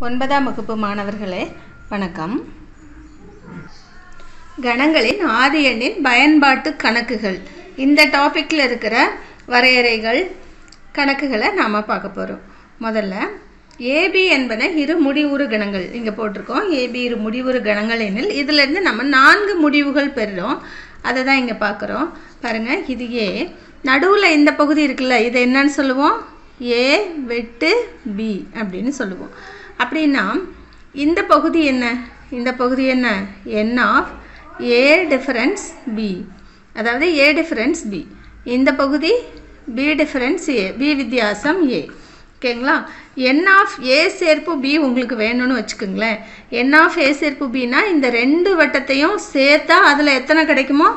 ஒன்பதாம் வகுப்பு மாணவர்களே வணக்கம். கணங்களின் ஆதி எண்ணின் பயன்பாட்டு கணக்குகள் இந்த டாபிக்ல இருக்கிற வரையறைகள் கணக்குகளை நாம பார்க்க போறோம். முதல்ல ஏபி என்பன இரு முடிவுறு கணங்கள் இங்க போட்டிருக்கோம். ஏபி இரு முடிவுறு கணங்கள் எனில் இதுல இருந்து நம்ம 4 முடிவுகள் பெறுறோம். அதை தான் இங்க பார்க்குறோம். பாருங்க, இது ஏ, நடுவுல இந்த பகுதி இருக்குல்ல, இதை என்னன்னு சொல்லுவோம்? ஏ வெட்டு பி அப்படின்னு சொல்லுவோம். அப்படின்னா இந்த பகுதி என்ன? இந்த பகுதி என்ன? n of A difference B, அதாவது ஏ டிஃபரன்ஸ் பி. இந்த பகுதி பி டிஃபரன்ஸ் ஏ, பி வித்தியாசம் ஏ. ஓகேங்களா? n ஆஃப் ஏ சேர்ப்பு பி உங்களுக்கு வேணும்னு வச்சுக்கோங்களேன். n ஆஃப் ஏ சேர்ப்பு பின்னா இந்த ரெண்டு வட்டத்தையும் சேர்த்தா அதில் எத்தனை கிடைக்குமோ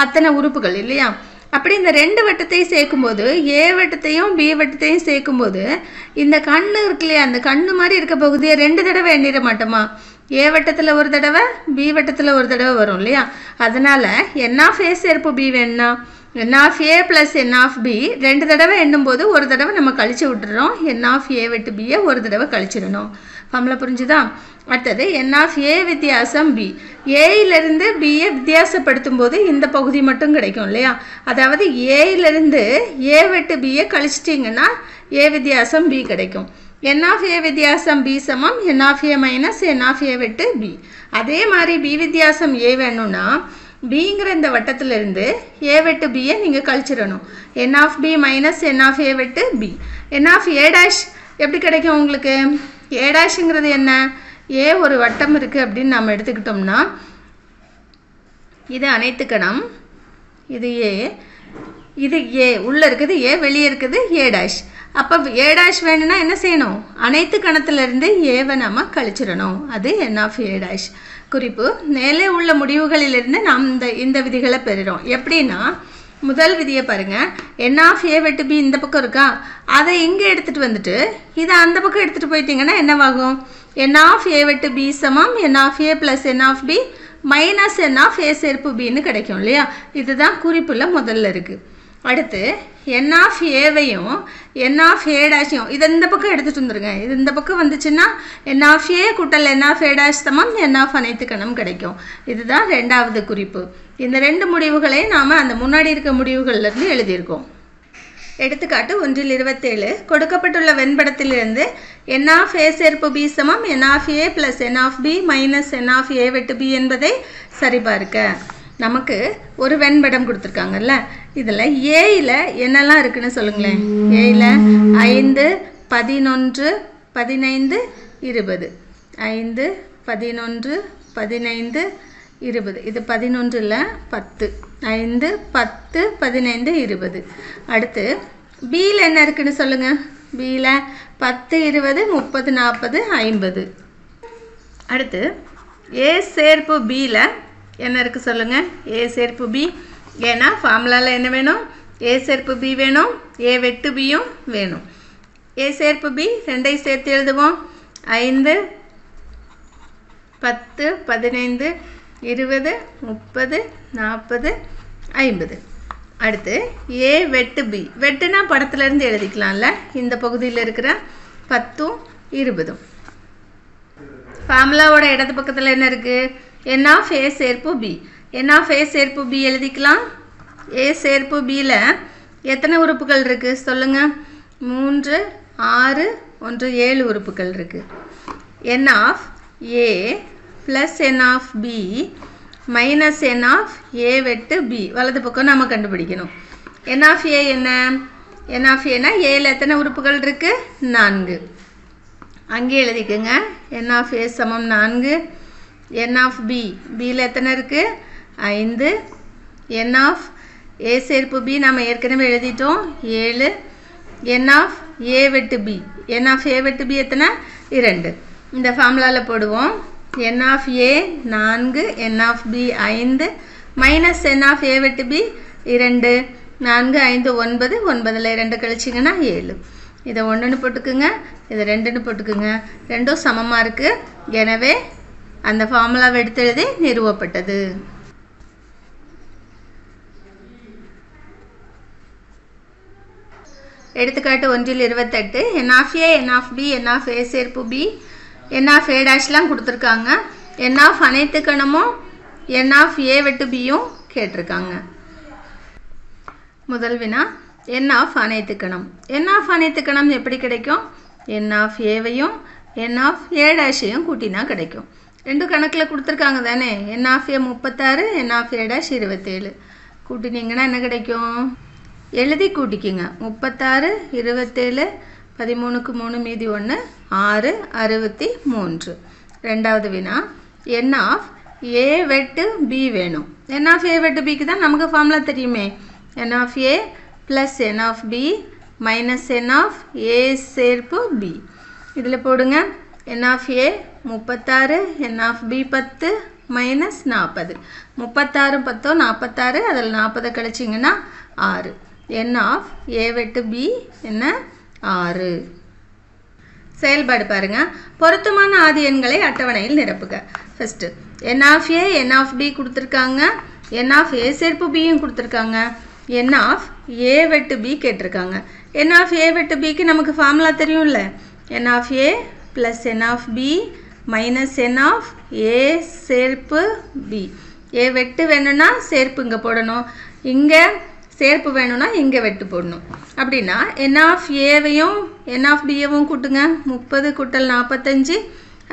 அத்தனை உறுப்புகள் இல்லையா? அப்படி இந்த ரெண்டு வட்டத்தையும் சேர்க்கும்போது ஏ வட்டத்தையும் பி வட்டத்தையும் சேர்க்கும்போது இந்த கண்ணு இருக்கு இல்லையா, அந்த கண்ணு மாதிரி இருக்க பகுதியை 2 தடவை எண்ணிட மாட்டோமா? ஏ வட்டத்தில் ஒரு தடவை, பி வட்டத்தில் ஒரு தடவை வரும் இல்லையா? அதனால n ஆஃப் ஏ சேர்ப்பு பி வேணும்னா n of A plus n of B 2 தடவை எண்ணும்போது ஒரு தடவை நம்ம கழிச்சு விட்டுறோம். n ஆஃப் ஏ வெட்டு பியை ஒரு தடவை கழிச்சிடணும். ஃபார்முலா புரிஞ்சுதா? அடுத்தது n ஆஃப் ஏ வித்தியாசம் பி, ஏயிலிருந்து பியை வித்தியாசப்படுத்தும் போது இந்த பகுதி மட்டும் கிடைக்கும் இல்லையா? அதாவது ஏயிலிருந்து ஏ வெட்டு பியை கழிச்சிட்டிங்கன்னா ஏ வித்தியாசம் பி கிடைக்கும். n ஆஃப் ஏ வித்தியாசம் பி சமம் n of A minus n of ஏ வெட்டு பி. அதே மாதிரி பி வித்தியாசம் ஏ வேணும்னா பிங்கிற இந்த வட்டத்திலிருந்து ஏ வெட்டு பியை நீங்கள் கழிச்சிடணும். n of B minus n of ஏ வெட்டு B. n of A dash எப்படி கிடைக்கும் உங்களுக்கு? ஏ டேஷுங்கிறது என்ன? ஏ ஒரு வட்டம் இருக்குது அப்படின்னு நம்ம எடுத்துக்கிட்டோம்னா இது அனைத்து கணம், இது ஏ, இது ஏ, உள்ளே இருக்குது ஏ, வெளியே இருக்குது ஏ டேஷ். அப்போ ஏ டேஷ் வேணும்னா என்ன செய்யணும்? அனைத்து கணத்திலிருந்து ஏவை நம்ம கழிச்சிடணும். அது n ஆஃப் ஏ டேஷ். குறிப்பு, மேலே உள்ள முடிவுகளிலிருந்து நாம் இந்த விதிகளை பெறுகிறோம். எப்படின்னா முதல் விதியை பாருங்க, n ஆஃப் ஏ வெட்டு பி இந்த பக்கம் இருக்கா, அதை இங்கே எடுத்துகிட்டு வந்துட்டு இதை அந்த பக்கம் எடுத்துகிட்டு போயிட்டீங்கன்னா என்னவாகும்? n ஆஃப் ஏ வெட்டு பி சமம் n of A plus n of B minus n of A சேர்ப்பு பின்னு கிடைக்கும் இல்லையா? இதுதான் குறிப்பில் முதல்ல இருக்குது. அடுத்து n ஆஃப் ஏவையும் n ஆஃப் ஏ டேஷையும் இதை இந்த பக்கம் எடுத்துகிட்டு வந்துருங்க. இது இந்த பக்கம் வந்துச்சுன்னா n ஆஃப் ஏ கூட்டல் n ஆஃப் ஏ டேஷ் சமம் n ஆஃப் அனைத்து கணம் கிடைக்கும். இதுதான் ரெண்டாவது குறிப்பு. இந்த ரெண்டு முடிவுகளை நாம் அந்த முன்னாடி இருக்க முடிவுகள்லேருந்து எழுதியிருக்கோம். எடுத்துக்காட்டு 1-27 கொடுக்கப்பட்டுள்ள வெண்படத்திலிருந்து n ஆஃப் ஏ சேர்ப்பு பி சமம் n of A plus n of B minus n of ஏ வெட்டு பி என்பதை சரிபார்க்க. நமக்கு ஒரு வெண்படம் கொடுத்துருக்காங்கல்ல, இதில் ஏயில் என்னெல்லாம் இருக்குன்னு சொல்லுங்களேன். ஏயில் 5, 11, 15, 20. 5, 11, 15, 20. இது 11 இல்லை 10. 5, 10, 15, 20. அடுத்து பியில் என்ன இருக்குன்னு சொல்லுங்கள். பியில் 10, 20, 30, 40, 50. அடுத்து ஏ சேர்ப்பு பியில் என்ன இருக்குது சொல்லுங்கள். ஏ சேர்ப்பு பி, ஏன்னா ஃபார்முலாவில் என்ன வேணும்? ஏ சேர்ப்பு பி வேணும், ஏ வெட்டு பியும் வேணும். ஏ சேர்ப்பு பி ரெண்டையும் சேர்த்து எழுதுவோம். 5, 10, 15, 20, 30, 40, 50. அடுத்து ஏ வெட்டு பி, வெட்டுனா படத்துலேருந்து எழுதிக்கலாம்ல, இந்த பகுதியில் இருக்கிற 10, 20. ஃபார்முலாவோட இடது பக்கத்தில் என்ன இருக்குது? n ஆஃப் ஏ சேர்ப்பு பி. n ஆஃப் ஏ சேர்ப்பு பி எழுதிக்கலாம். ஏ சேர்ப்பு பியில் எத்தனை உறுப்புகள் இருக்குது சொல்லுங்கள்? 3, 6, 1, 7 உறுப்புகள் இருக்குது. n of A plus n of B minus n of ஏ வெட்டு பி வலது பக்கம் நம்ம கண்டுபிடிக்கணும். n ஆஃப் ஏ என்ன? n ஆஃப் ஏனா ஏல எத்தனை உறுப்புகள் இருக்குது? 4. அங்கே எழுதிக்கோங்க. n ஆஃப் ஏ சமம் 4. n ஆஃப் பி, பியில் எத்தனை இருக்குது? 5. n ஆஃப் ஏ சேர்ப்பு பி நம்ம ஏற்கனவே எழுதிட்டோம் 7. n ஆஃப் ஏ வெட்டு பி, n ஆஃப் ஏ வெட்டு பி எத்தனை? 2. இந்த ஃபார்முலாவில் போடுவோம். n of A 4, n of B 5 minus n of ஏ வெட்டு பி 2. 4, 5, 9. 9ல் 2 கழிச்சிங்கன்னா 7. இதை 1ன்னு போட்டுக்குங்க, இதை 2ன்னு போட்டுக்குங்க. ரெண்டும் சமமாக இருக்குது. எனவே அந்த ஃபார்முலாவை எடுத்து எழுதி நிறுவப்பட்டது. எடுத்துக்காட்டு 1-28 n of A, n of B, n of A சேர்ப்பு பி n ஆஃப் a டேஷ்லாம் கொடுத்துருக்காங்க. n ஆஃப் அனைத்து கணமும் n ஆஃப் a வெட்டு bயும் கேட்டிருக்காங்க. முதல் வினா n ஆஃப் அனைத்து கணம். n ஆஃப் அனைத்து கணம் எப்படி கிடைக்கும்? n ஆஃப் ஏவையும் n ஆஃப் a டேஷையும் கூட்டினா கிடைக்கும். ரெண்டு கணக்கில் கொடுத்துருக்காங்க தானே. n of a 36, n of a dash 27. கூட்டினீங்கன்னா என்ன கிடைக்கும்? எழுதி கூட்டிக்குங்க. 36 27 13க்கு 3 மீதி 1 6 63. ரெண்டாவது வினா n ஆஃப் a வெட்டு b வேணும். n ஆஃப் a வெட்டு bக்கு தான் நமக்கு ஃபார்முலா தெரியுமே. n of a plus n of b minus n of a சேர்ப்பு b. இதில் போடுங்க. n of a 36, n of b 10 minus 40. 36 10 46, அதில் 40 கழிச்சிங்கன்னா 6. n ஆஃப் a வெட்டு b என்ன? 6. செயல்பாடு பாருங்க. பொருத்தமான ஆதி எண்களை அட்டவணையில் நிரப்புக. First n of a n of b கொடுத்துருக்காங்க. n ஆஃப் a சேர்ப்பு bயும் கொடுத்துருக்காங்க. n ஆஃப் a வெட்டு b கேட்டிருக்காங்க. n ஆஃப் a வெட்டு bக்கு நமக்கு ஃபார்முலா தெரியும்ல. n of a plus n of b minus n of a சேர்ப்பு b. a வெட்டு வேணும்னா சேர்ப்பு இங்கே போடணும், இங்கே சேர்ப்பு வேணும்னா இங்கே வெட்டு போடணும். அப்படின்னா n ஆஃப் ஏவையும் n ஆஃப் பியவும் கூட்டுங்க. 30 கூட்டல் 45,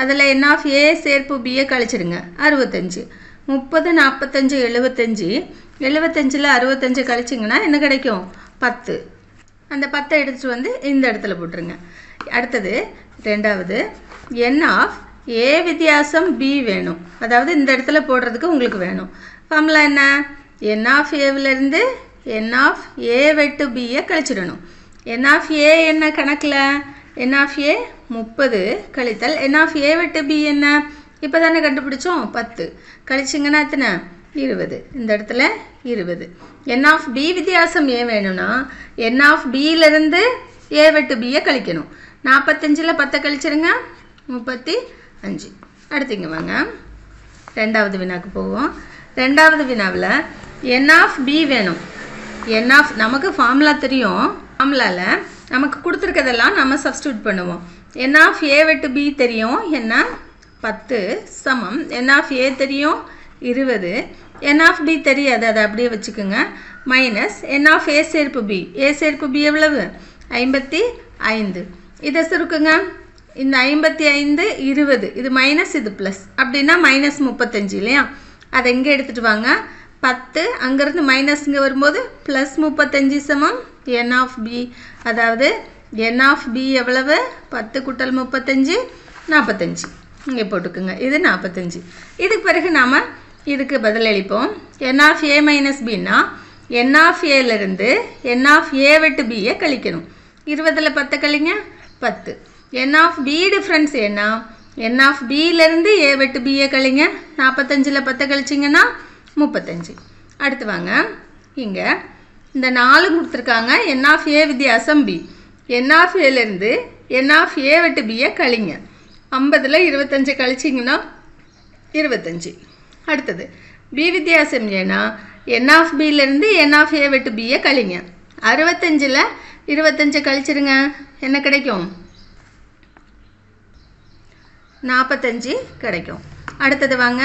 அதில் n ஆஃப் a சேர்ப்பு பியை கழிச்சிடுங்க. 65. 30 45 75. 75ல் 65 கழிச்சிங்கன்னா என்ன கிடைக்கும்? 10. அந்த 10 எடுத்துகிட்டு வந்து இந்த இடத்துல போட்டுருங்க. அடுத்தது ரெண்டாவது n ஆஃப் a வித்தியாசம் b வேணும். அதாவது இந்த இடத்துல போடுறதுக்கு உங்களுக்கு வேணும். ஃபார்முலா என்ன? n ஆஃப் ஏவிலேருந்து n ஆஃப் a வெட்டு bயை கழிச்சிடணும். n ஆஃப் a என்ன கணக்கில்? n ஆஃப் a 30 கழித்தல் n ஆஃப் a வெட்டு b என்ன? இப்போ தானே கண்டுபிடிச்சோம். 10 கழிச்சிங்கன்னா எத்தனை? 20. இந்த இடத்துல 20. n ஆஃப் b வித்தியாசம் a வேணும்னா n ஆஃப் bலேருந்து a வெட்டு bயை கழிக்கணும். 45ல் 10 கழிச்சிருங்க. 35. அடுத்திங்க வாங்க. ரெண்டாவது வினாக்கு போவோம். ரெண்டாவது வினாவில் n ஆஃப் b வேணும். n ஆஃப் நமக்கு ஃபார்முலா தெரியும். ஃபார்முலாவில் நமக்கு கொடுத்துருக்கதெல்லாம் நம்ம சப்ஸ்டியூட் பண்ணுவோம். n ஆஃப் a வெட்டு b தெரியும் என்ன? 10 சமம் n ஆஃப் a தெரியும் 20. n ஆஃப் b தெரியாது, அதை அப்படியே வச்சுக்கோங்க. மைனஸ் n ஆஃப் a சேர்ப்பு b. a சேர்ப்பு b எவ்வளவு? 55. இதை சுருக்குங்க. இந்த 55 20, இது மைனஸ் இது ப்ளஸ், அப்படின்னா மைனஸ் 35 இல்லையா? அதை இங்கே எடுத்துகிட்டு வாங்க. 10 அங்கேருந்து மைனஸ் இங்கே வரும்போது ப்ளஸ் 35 சமம் n ஆஃப் b. அதாவது n ஆஃப் b எவ்வளவு? 10 கூட்டல் 35 45. இங்கே போட்டுக்குங்க. இது 45. இதுக்கு பிறகு நாம் இதுக்கு பதிலளிப்போம். n ஆஃப் a மைனஸ் பின்னா n ஆஃப் ஏலேருந்து n ஆஃப் a வெட்டு bயை கழிக்கணும். 20ல் 10 கழிங்க 10. n ஆஃப் b டிஃப்ரென்ஸ் என்ன? n ஆஃப் bலேருந்து a வெட்டு bயை கழிங்க. 45ல் 10 கழிச்சிங்கன்னா 35. அடுத்து வாங்க. இங்கே இந்த 4 கொடுத்துருக்காங்க. n ஆஃப் a வித்தியாசம் b. n ஆஃப் ஏலேருந்து n ஆஃப் a வெட்டு bயை கழிங்க. 50ல் 25 கழிச்சிங்கன்னா 25. அடுத்தது b வித்தியாசம் ஏன்னா n ஆஃப் bலேருந்து n ஆஃப் a வெட்டு bயை கழிங்க. 65ல் 25 கழிச்சிருங்க. என்ன கிடைக்கும்? 45 கிடைக்கும். அடுத்தது வாங்க.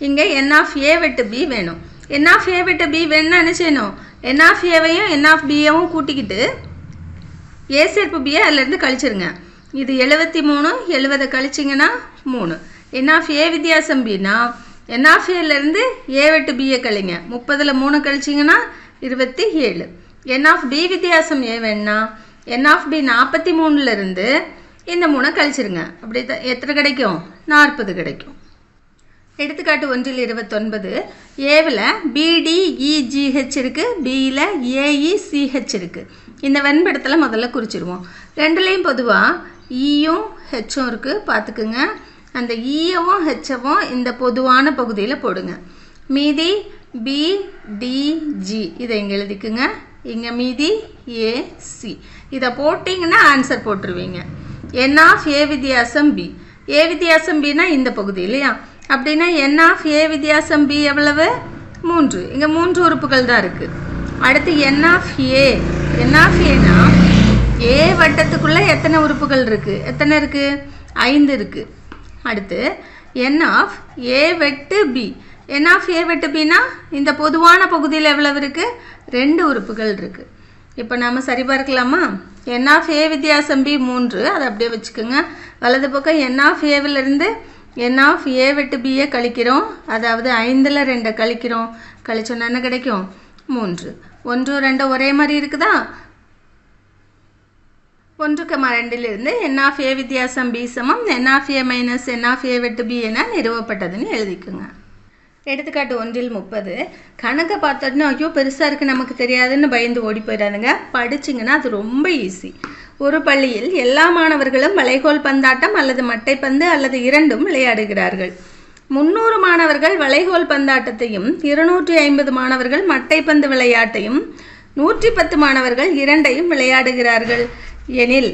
இங்கே n ஆஃப் a வெட்டு b வேணும். n ஆஃப் a வெட்டு b வேணும்னா என்ன செய்யணும்? n ஆஃப் ஏவையும் n ஆஃப் பியவும் கூட்டிக்கிட்டு a சேர்ப்பு b அதிலேருந்து கழிச்சிருங்க. இது 73. 70 கழிச்சிங்கன்னா 3. n ஆஃப் a வித்தியாசம் bனா n ஆஃப் ஏலேருந்து a வெட்டு bயை கழிங்க. 30ல் 3 கழிச்சிங்கன்னா 27. n ஆஃப் b வித்தியாசம் a வேணும்னா n ஆஃப் b 43லேருந்து இந்த 3 கழிச்சிருங்க. அப்படி எத்தனை கிடைக்கும்? 40 கிடைக்கும். எடுத்துக்காட்டு 1ல் 29. ஏவில் BDEGH இருக்குது, பியில் AECH இருக்குது. இந்த வெண்படத்தில் முதல்ல குறிச்சிருவோம். ரெண்டுலேயும் பொதுவாக ஈயும் ஹெச்சும் இருக்குது. பார்த்துக்குங்க. அந்த ஈயவும் ஹெச்சவும் இந்த பொதுவான பகுதியில் போடுங்க. மீதி BDG இதை இங்கே எழுதிக்குங்க. இங்கே மீதி AC. இதை போட்டிங்கன்னா ஆன்சர் போட்டுருவீங்க. n ஆஃப் a வித்தியாசம் b. a வித்தியாசம் bனா இந்த பகுதி இல்லையா? அப்படின்னா n ஆஃப் a வித்தியாசம் b எவ்வளவு? 3. இங்கே 3 உறுப்புகள் தான் இருக்குது. அடுத்து n of a. n of aனா a வட்டத்துக்குள்ளே எத்தனை உறுப்புகள் இருக்குது? எத்தனை இருக்குது? 5 இருக்குது. அடுத்து n ஆஃப் a வெட்டு b. n ஆஃப் a வெட்டு bனா இந்த பொதுவான பகுதியில் எவ்வளவு இருக்குது? 2 உறுப்புகள் இருக்குது. இப்போ நாம் சரி பார்க்கலாமா? n ஆஃப் a வித்தியாசம் b 3, அதை அப்படியே வச்சுக்கோங்க. வலது பக்கம் n ஆஃப் ஏவிலிருந்து n ஆஃப் a வெட்டு bயை கழிக்கிறோம். அதாவது 5ல் 2 கழிக்கிறோம். கழிச்சோன்னா என்ன கிடைக்கும்? 3. 1 2 ஒரே மாதிரி இருக்குதா? 1,2லிருந்து n ஆஃப் a வித்தியாசம் b சமம் n of a minus n of a வெட்டு b என நிறுவப்பட்டதுன்னு எழுதிக்குங்க. எடுத்துக்காட்டு 1ல் 30. கணக்கை பார்த்தோன்னா ஐயோ பெருசாக இருக்குது நமக்கு தெரியாதுன்னு பயந்து ஓடி போயிடாதுங்க. படிச்சிங்கன்னா அது ரொம்ப ஈஸி. ஒரு பள்ளியில் எல்லா மாணவர்களும் வளைகோல் பந்தாட்டம் அல்லது மட்டைப்பந்து அல்லது இரண்டும் விளையாடுகிறார்கள். 300 மாணவர்கள் வளைகோல் பந்தாட்டத்தையும் 250 மாணவர்கள் மட்டைப்பந்து விளையாட்டையும் 110 மாணவர்கள் இரண்டையும் விளையாடுகிறார்கள் எனில்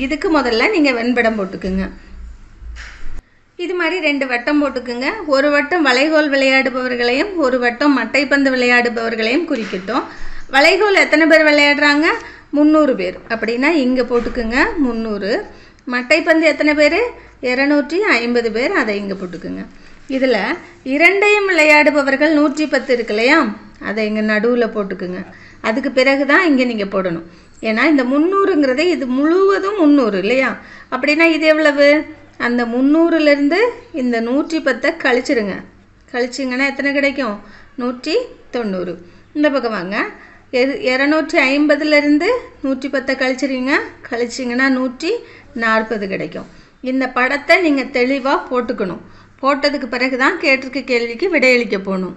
இதுக்கு முதல்ல நீங்கள் வெண்படம் போட்டுக்குங்க. இது மாதிரி 2 வட்டம் போட்டுக்குங்க. ஒரு வட்டம் வளைகோல் விளையாடுபவர்களையும் ஒரு வட்டம் மட்டைப்பந்து விளையாடுபவர்களையும் குறிக்கட்டும். வளைகோல் எத்தனை பேர் விளையாடுறாங்க? 300 பேர். அப்படின்னா இங்கே போட்டுக்குங்க 300. மட்டைப்பந்து எத்தனை பேர்? 250 பேர். அதை இங்கே போட்டுக்குங்க. இதில் இரண்டையும் விளையாடுபவர்கள் 110 இருக்கு இல்லையா? அதை இங்கே நடுவில் போட்டுக்குங்க. அதுக்கு பிறகு தான் இங்கே நீங்கள் போடணும். ஏன்னா இந்த 300ங்கிறது இது முழுவதும் 300 இல்லையா? அப்படின்னா இது எவ்வளவு? அந்த 300லேருந்து இந்த 110 கழிச்சிருங்க. கழிச்சிங்கன்னா எத்தனை கிடைக்கும்? 190. இந்த பக்கம் வாங்க. 250லேருந்து 110 கழிச்சிருங்க. கழிச்சிங்கன்னா 140 கிடைக்கும். இந்த படத்தை நீங்கள் தெளிவாக போட்டுக்கணும். போட்டதுக்கு பிறகு தான் கேட்டிருக்க கேள்விக்கு விடையளிக்க போகணும்.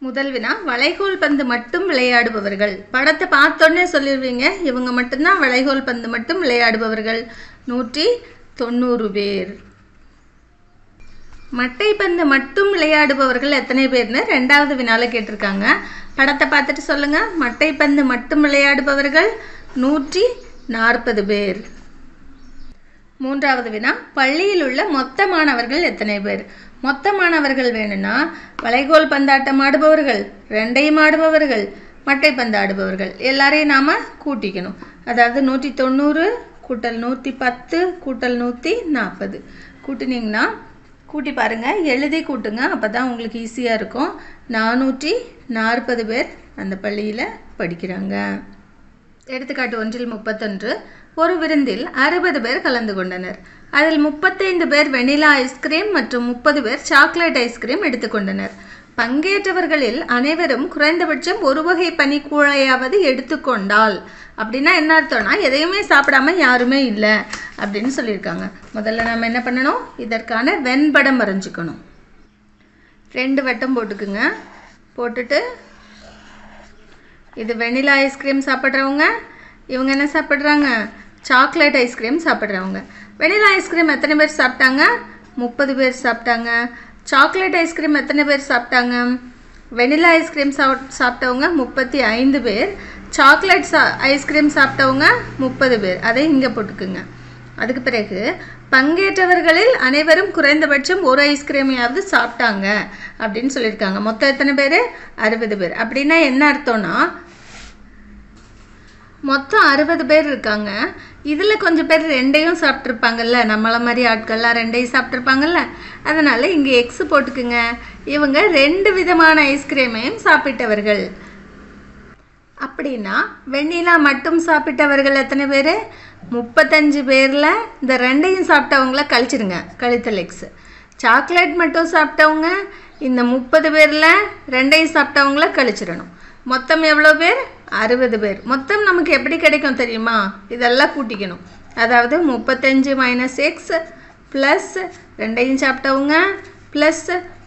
முதல் வினா, வளைகோல் பந்து மட்டும் விளையாடுபவர்கள். படத்தை பார்த்தோன்னே சொல்லிடுவீங்க இவங்க மட்டும்தான் வளைகோல் பந்து மட்டும் விளையாடுபவர்கள். 190 பேர். மட்டைப்பந்து மட்டும் விளையாடுபவர்கள் எத்தனை பேர்னு 2வது வினால கேட்டிருக்காங்க. படத்தை பார்த்துட்டு சொல்லுங்க. மட்டைப்பந்து மட்டும் விளையாடுபவர்கள் 140 பேர். 3வது வினா, பள்ளியில் உள்ள மொத்த மாணவர்கள் எத்தனை பேர்? மொத்த மாணவர்கள் வேணும்னா வளைகோல் பந்தாட்டம் ஆடுபவர்கள், 2ஐயும் ஆடுபவர்கள், மட்டைப்பந்து ஆடுபவர்கள் எல்லாரையும் நாம் கூட்டிக்கணும். அதாவது 190 கூட்டல் 110 கூட்டல் 140 கூட்டினீங்கன்னா கூட்டி பாருங்கள், எழுதி கூட்டுங்க. அப்போ தான் உங்களுக்கு ஈஸியாக இருக்கும். 440 பேர் அந்த பள்ளியில் படிக்கிறாங்க. எடுத்துக்காட்டு 1ல் 31. ஒரு விருந்தில் 60 பேர் கலந்து கொண்டனர். அதில் 35 பேர் வெனிலா ஐஸ்கிரீம் மற்றும் 30 பேர் சாக்லேட் ஐஸ்கிரீம் எடுத்துக்கொண்டனர். பங்கேற்றவர்களில் அனைவரும் குறைந்தபட்சம் ஒரு வகை பனிக்கூழையாவது எடுத்துக்கொண்டால் அப்படின்னா என்ன அர்த்தம்னா எதையுமே சாப்பிடாம யாருமே இல்லை அப்படின்னு சொல்லியிருக்காங்க. முதல்ல நம்ம என்ன பண்ணணும்? இதற்கான வெண்படம் வரைஞ்சிக்கணும். 2 வட்டம் போட்டுக்குங்க. போட்டுட்டு இது வெனிலா ஐஸ்கிரீம் சாப்பிட்றவங்க, இவங்க என்ன சாப்பிட்றாங்க? சாக்லேட் ஐஸ்கிரீம் சாப்பிட்றவங்க. வெனிலா ஐஸ்கிரீம் எத்தனை பேர் சாப்பிட்டாங்க? 30 பேர் சாப்பிட்டாங்க. சாக்லேட் ஐஸ்கிரீம் எத்தனை பேர் சாப்பிட்டாங்க? வெனிலா ஐஸ்கிரீம் சாப்பிட்டவங்க 35 பேர். சாக்லேட் ஐஸ்கிரீம் சாப்பிட்டவங்க 30 பேர். அதை இங்கே போட்டுக்குங்க. அதுக்கு பிறகு பங்கேற்றவர்களில் அனைவரும் குறைந்தபட்சம் ஒரு ஐஸ்கிரீமையாவது சாப்பிட்டாங்க அப்படின்னு சொல்லியிருக்காங்க. மொத்தம் எத்தனை பேர்? 60 பேர். அப்படின்னா என்ன அர்த்தம்னா மொத்தம் 60 பேர் இருக்காங்க. இதில் கொஞ்சம் பேர் 2ஐயும் சாப்பிட்ருப்பாங்கல்ல, நம்மளை மாதிரி ஆட்கள்லாம் 2ஐயும் சாப்பிட்ருப்பாங்கல்ல. அதனால் இங்கே எக்ஸ் போட்டுக்குங்க. இவங்க 2 விதமான ஐஸ்கிரீமையும் சாப்பிட்டவர்கள். அப்படின்னா வெண்ணிலா மட்டும் சாப்பிட்டவர்கள் எத்தனை பேர்? 35 பேரில் இந்த 2ஐயும் சாப்பிட்டவங்கள கழிச்சிருங்க, கழித்தல் எக்ஸ். சாக்லேட் மட்டும் சாப்பிட்டவங்க இந்த 30 பேரில் 2ஐயும் சாப்பிட்டவங்கள கழிச்சிடணும். மொத்தம் எவ்வளோ பேர்? 60 பேர். மொத்தம் நமக்கு எப்படி கிடைக்கும் தெரியுமா? இதெல்லாம் கூட்டிக்கணும். அதாவது 35 மைனஸ் எக்ஸ் ப்ளஸ் 2ஐயும் சாப்பிட்டவங்க ப்ளஸ்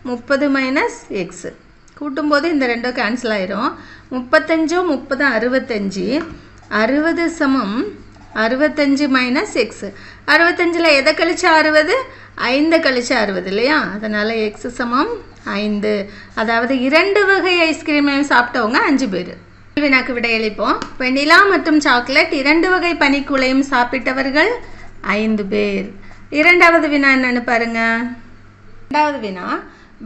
30 மைனஸ் எக்ஸ். கூட்டும்போது இந்த 2 கேன்சல் ஆயிரும். 35 30 65. 60 சமம் 65 மைனஸ் எக்ஸ். 65ல் எதை கழிச்சா 60? 5 கழிச்சா 60 இல்லையா? அதனால் எக்ஸ் சமம் 5. அதாவது 2 வகை ஐஸ்கிரீமையும் சாப்பிட்டவங்க 5 பேர். வினாக்கு விடையளிப்போம். வெண்ணிலா மற்றும் சாக்லேட் 2 வகை பனிக்கூழையும் சாப்பிட்டவர்கள் 5 பேர். 2வது வினா என்னன்னு பாருங்க. 2வது வினா,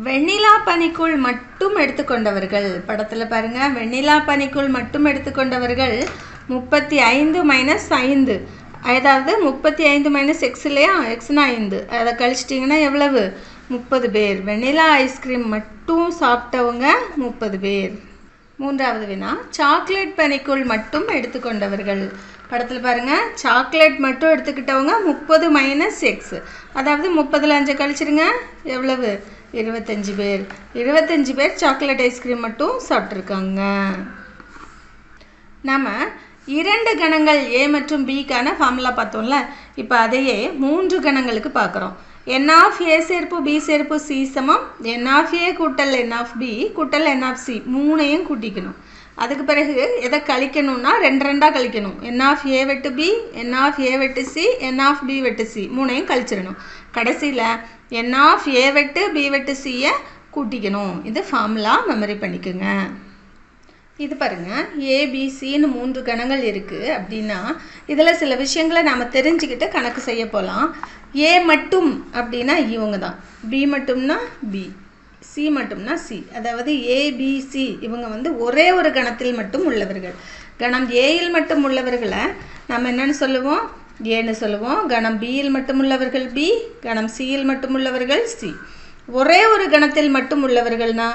வெண்ணிலா பனிக்கூழ் மட்டும் எடுத்துக்கொண்டவர்கள். படத்தில் பாருங்கள், வெண்ணிலா பனிக்கூழ் மட்டும் எடுத்துக்கொண்டவர்கள் 35 மைனஸ் 5. அதாவது 35 மைனஸ் எக்ஸ் இல்லையா, எக்ஸ்னா 5, அதை கழிச்சிட்டிங்கன்னா எவ்வளவு? 30 பேர். வெண்ணிலா ஐஸ்கிரீம் மட்டும் சாப்பிட்டவங்க 30 பேர். மூன்றாவது வினா, சாக்லேட் பனிக்குள் மட்டும் எடுத்துக்கொண்டவர்கள். படத்தில் பாருங்கள், சாக்லேட் மட்டும் எடுத்துக்கிட்டவங்க 30 மைனஸ் எக்ஸ், அதாவது 30ல் 5 கழிச்சிருங்க, எவ்வளவு? 25 பேர். 25 பேர் சாக்லேட் ஐஸ்கிரீம் மட்டும் சாப்பிட்ருக்காங்க. நம்ம 2 கணங்கள் ஏ மற்றும் பிக்கான ஃபார்முலா பார்த்தோம்ல, இப்போ அதையே 3 கணங்களுக்கு பார்க்குறோம். என் ஆஃப் ஏ சேர்ப்பு பி சேர்ப்பு சி சமம் என் ஆஃப் ஏ கூட்டல் என் ஆஃப் பி கூட்டல் என் ஆஃப் சி, மூணையும் கூட்டிக்கணும். அதுக்கு பிறகு எதை கழிக்கணும்னா 2 2ஆக கழிக்கணும். என் ஆஃப் ஏ வெட்டு பி, என் ஆஃப் ஏ வெட்டு சி, என் ஆஃப் பி வெட்டு சி, மூணையும் கழிச்சிடணும். கடைசியில் என் ஆஃப் ஏ வெட்டு பி வெட்டு சியை கூட்டிக்கணும். இது ஃபார்முலா, மெமரி பண்ணிக்கோங்க. இது பாருங்கள், ஏபிசின்னு 3 கணங்கள் இருக்குது அப்படின்னா இதில் சில விஷயங்களை நாம் தெரிஞ்சுக்கிட்டு கணக்கு செய்ய போகலாம். ஏ மட்டும் அப்படின்னா இவங்க தான், பி மட்டும்னா பி, சி மட்டும்னா சி, அதாவது ஏபிசி இவங்க வந்து ஒரே ஒரு கணத்தில் மட்டும் உள்ளவர்கள். கணம் ஏயில் மட்டும் உள்ளவர்களை நம்ம என்னென்னு சொல்லுவோம்? ஏன்னு சொல்லுவோம். கணம் பியில் மட்டும் உள்ளவர்கள் பி, கணம் சியில் மட்டும் உள்ளவர்கள் சி. ஒரே ஒரு கணத்தில் மட்டும் உள்ளவர்கள்னா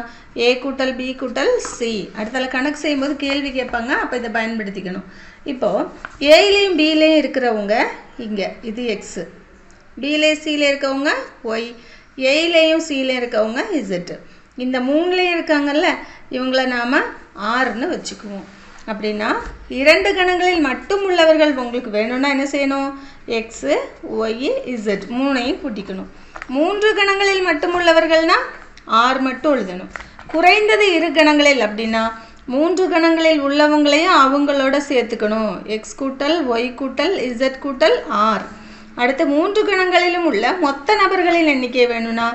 ஏ கூட்டல் பி கூட்டல் சி. அடுத்தால கணக்கு செய்யும்போது கேள்வி கேட்பாங்க, அப்போ இதை பயன்படுத்திக்கணும். இப்போது ஏயிலையும் பியிலையும் இருக்கிறவங்க இங்கே, இது எக்ஸு, பியிலையும் சியிலையும் இருக்கவங்க ஒய், ஏயிலையும் சியிலையும் இருக்கவங்க இசட்டு. இந்த 3லையும் இருக்காங்கல்ல, இவங்கள நாம் ஆறுன்னு வச்சுக்குவோம். அப்படின்னா 2 கணங்களில் மட்டும் உள்ளவர்கள் உங்களுக்கு வேணும்னா என்ன செய்யணும்? எக்ஸு ஒய் இசட் மூணையும் கூட்டிக்கணும். 3 கணங்களில் மட்டும் உள்ளவர்கள்னா ஆறு மட்டும் எழுதணும். குறைந்தது 2 கணங்களில் அப்படின்னா 3 கணங்களில் உள்ளவங்களையும் அவங்களோட சேர்த்துக்கணும். எக்ஸ் கூட்டல் ஒய் கூட்டல் இசட் கூட்டல் ஆர். அடுத்து 3 கணங்களிலும் உள்ள மொத்த நபர்களின் எண்ணிக்கை வேணும்னா